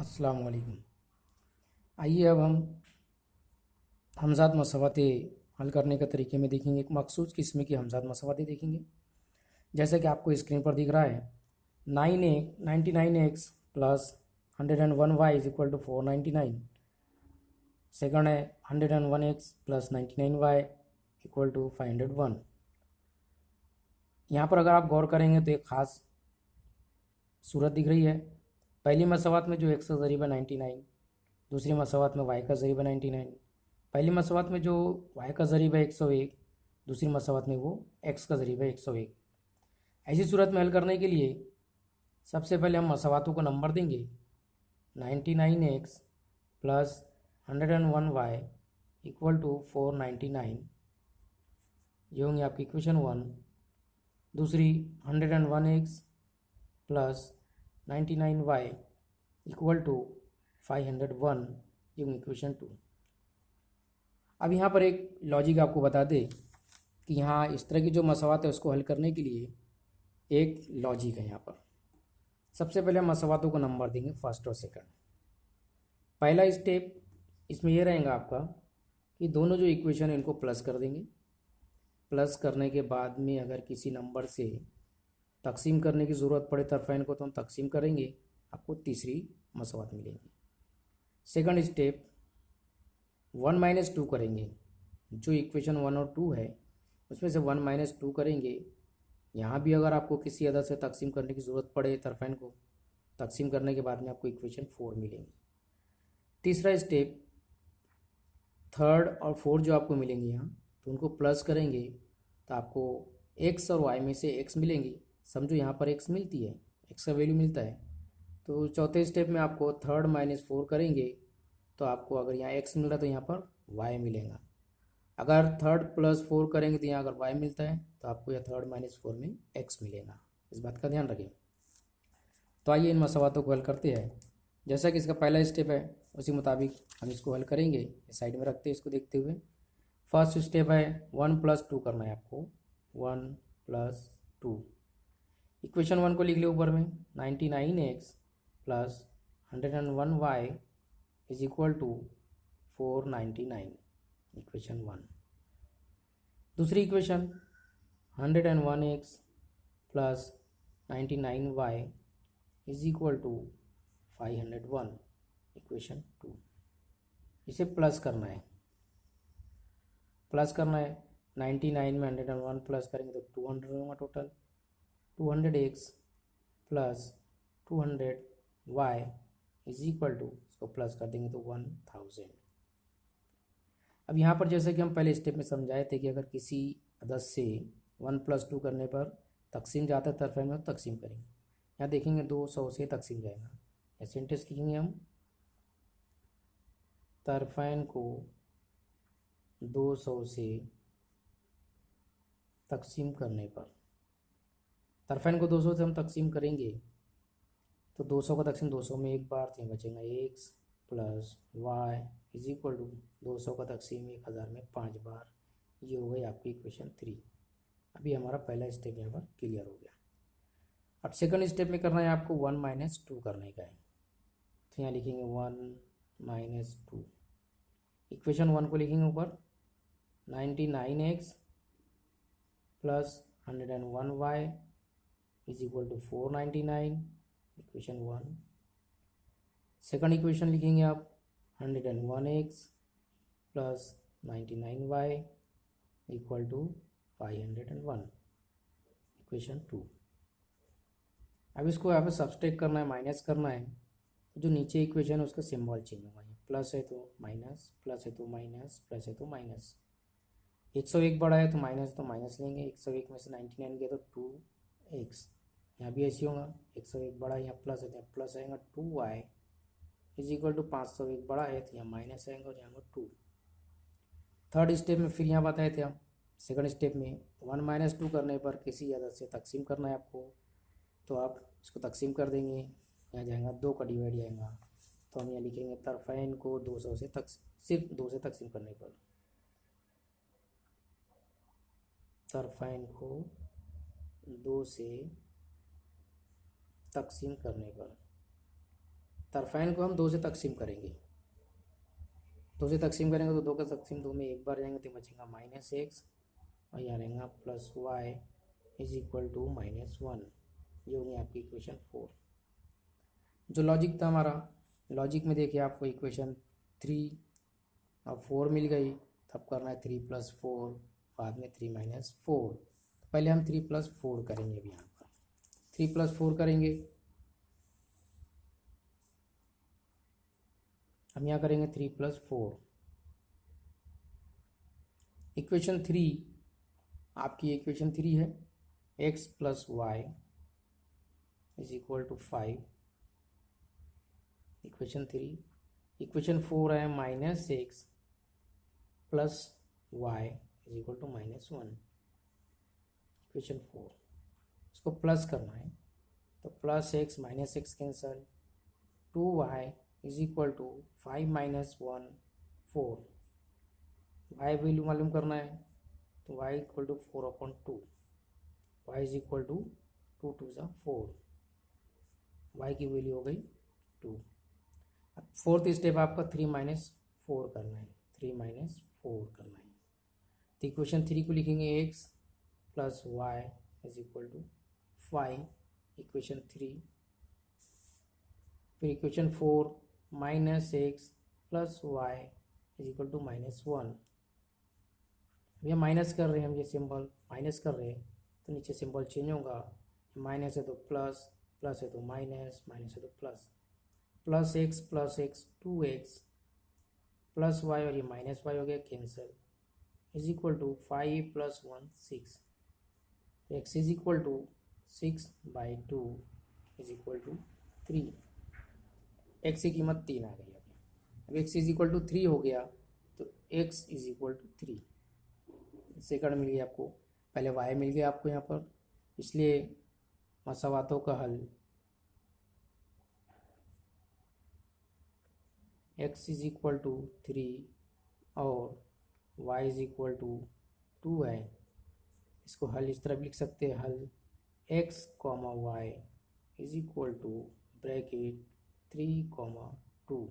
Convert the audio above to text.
अस्सलाम वालेकुम। आइए अब हम हमज़ात मसवातें हल करने के तरीके में देखेंगे। एक मखसूस किस्म की हमज़ात मसवातें देखेंगे। जैसे कि आपको स्क्रीन पर दिख रहा है, 99x plus 101y is equal to 499। Second है 101x plus 99y equal to 501। यहाँ पर अगर आप गौर करेंगे तो एक ख़ास सूरत दिख रही है। पहली मसवात में जो x का ज़रीब है 99, दूसरी मसवात में y का ज़रीब है 99। पहली मसवात में जो y का ज़रीब है 101, दूसरी मसवात में वो x का ज़रीब है 101। ऐसी सूरत में हल करने के लिए सबसे पहले हम मसवातों को नंबर देंगे। 99x plus 101y equal to 499, ये होंगे आपकी इक्वेशन 1। दूसरी 101x plus 99y equal to 501, ये होंगी इक्वेशन 2। अब यहाँ पर एक लॉजिक आपको बता दें कि यहाँ इस तरह की जो मसवात है उसको हल करने के लिए एक लॉजिक है। यहाँ पर सबसे पहले हम मसवातों को नंबर देंगे फर्स्ट और सेकंड। पहला स्टेप इसमें यह रहेगा आपका कि दोनों जो इक्वेशन है इनको प्लस कर देंगे। प्लस करने के बाद में अगर किसी नंबर से तकसीम करने की ज़रूरत पड़े तरफ़ैन को तो हम तकसीम करेंगे, आपको तीसरी मसवात मिलेंगी। सेकंड स्टेप 1 माइनस 2 करेंगे। जो इक्वेशन 1 और 2 है उसमें से 1 माइनस 2 करेंगे। यहाँ भी अगर आपको किसी अदद से तकसीम करने की ज़रूरत पड़े तरफ़ैन को, तकसीम करने के बाद में आपको इक्वेशन 4 मिलेंगी। तीसरा स्टेप थर्ड और फोर्थ जो आपको मिलेंगे यहाँ, तो उनको प्लस करेंगे तो आपको x और y में से x मिलेंगी। समझो यहाँ पर x मिलती है, x का वैल्यू मिलता है। तो चौथे स्टेप में आपको थर्ड माइनस 4 करेंगे तो आपको अगर यहाँ x मिल रहा है तो यहाँ पर y मिलेगा। अगर थर्ड प्लस 4 करेंगे तो यहाँ अगर y मिलता है तो आपको यह थर्ड माइनस 4 में x मिलेगा। इस बात का ध्यान रखें। तो आइए इन मसवातों को हल करते हैं। जैसा कि इसका पहला स्टेप है उसी मुताबिक हम इसको हल करेंगे। साइड में रखते हैं इसको देखते हुए। फर्स्ट स्टेप है 1 प्लस 2 करना है आपको। 1 प्लस 2, इक्वेशन 1 को लिख लिया ऊपर में। 99x plus 101y is equal to 499, equation 1। दूसरी equation 101x plus 99y is equal to 501, equation 2। इसे प्लस करना है। 99 में 101 प्लस करेंगे तो 200 होगा total. 200x plus 200y is equal to, इसको प्लस कर देंगे तो 1000। अब यहाँ पर जैसे कि हम पहले स्टेप में समझाए थे कि अगर किसी अदद से 1 प्लस 2 करने पर तकसीम जाता है तरफ़ैन में तो तकसीम करेंगे। यहाँ देखेंगे 200 से तकसीम जाएगा। या सेंटेंस लिखेंगे हम, तरफ़ैन को 200 से तकसीम करने पर, तरफ़ैन को 200 से हम तकसीम करेंगे तो 200 का तकसीम 200 में एक बार, तो बचेगा x plus y is equal to 200 का तकसीम 1000 में 5 बार। ये हो गई आपकी इक्वेशन 3। अभी हमारा पहला स्टेप यहाँ पर क्लियर हो गया। अब सेकंड स्टेप में करना है आपको 1 माइनस 2 करने का है। तो यहाँ लिखेंगे 1 माइनस 2, इक्वेशन 1 को लिखेंगे ऊपर। 99x plus 101y is equal to 499, equation 1। Second equation लिखेंगे आप 101x plus 99y equal to 501, equation 2। अब इसको यहाँ पे सब्सट्रैक्ट करना है, माइनस करना है। जो नीचे इक्वेशन है उसका सिंबल चेंज होगा। प्लस है तो माइनस, प्लस है तो माइनस, प्लस है तो माइनस। 101 बड़ा है तो माइनस है तो माइनस लेंगे। 101 में से 99 गया तो 2x। यहाँ भी ऐसे होगा, 101 बड़ा है, यहाँ प्लस है तो यहाँ प्लस आएगा 2y इज इक्वल टू 501 बड़ा है तो यहाँ माइनस आएगा और यहाँ 2। थर्ड स्टेप में फिर यहाँ बताए थे हम, सेकंड स्टेप में 1 माइनस 2 करने पर किसी अदद से तकसीम करना है आपको, तो आप इसको तकसीम कर देंगे। यहाँ जाएगा 2 का डिवाइड जाएगा, तो हम यहाँ लिखेंगे तरफ़ैन को 200 से सिर्फ 2 से तकसीम करने पर, तरफ़ैन को 2 से तकसीम करने पर तरफ़ैन को हम 2 से तकसीम करेंगे, 2 से तकसीम करेंगे तो 2 का तकसीम 2 में एक बार जाएंगे तो बचेगा -x और यहाँ रहेगा +y इज इक्वल टू -1। ये होगी आपकी इक्वेशन 4। जो लॉजिक था हमारा, लॉजिक में देखिए आपको इक्वेशन 3 और 4 मिल गई, तब करना है 3 + 4, बाद में 3 - 4। पहले हम 3 + 4 करेंगे। अभी यहाँ पर 3 + 4 करेंगे, हम यहाँ करेंगे 3 + 4। इक्वेशन 3 आपकी इक्वेशन 3 है, x + y is equal to 5। Equation 3। Equation 4 है -x + y is equal to -1। Equation 4 इसको प्लस करना है तो +x -x cancel, 2y is equal to 5 - 1 4। y value मालूम करना है तो y equal to 4/2, y is equal to 2 × 2 = 4, y की वैल्यू हो गई 2। अब फोर्थ स्टेप आपका 3 - 4 करना है, 3 - 4 करना है। तो इक्वेशन 3 को लिखेंगे x + y is equal to 5, equation 3। फिर equation 4 -x + y is equal to -1। भैया माइनस कर रहे हैं हम, ये सिंबल माइनस कर रहे हैं तो नीचे सिंबल चेंज होगा, माइनस है तो प्लस, प्लस है तो माइनस, माइनस है तो plus. +x + x 2x + y और ये -y हो गया कैंसिल, इज इक्वल टू 5 + 1 6। तो x is equal to 6/2 is equal to 3। x की कीमत 3 आ गई। अब x इज इक्वल टू 3 हो गया तो x is equal to 3 second मिल गया आपको। पहले y मिल गया आपको यहाँ पर, इसलिए मसावातों का हल x इज इक्वल टू 3 और y इज इक्वल टू 2 है। इसको हल इस तरह भी लिख सकते हैं, हल x, y is equal to bracket 3, 2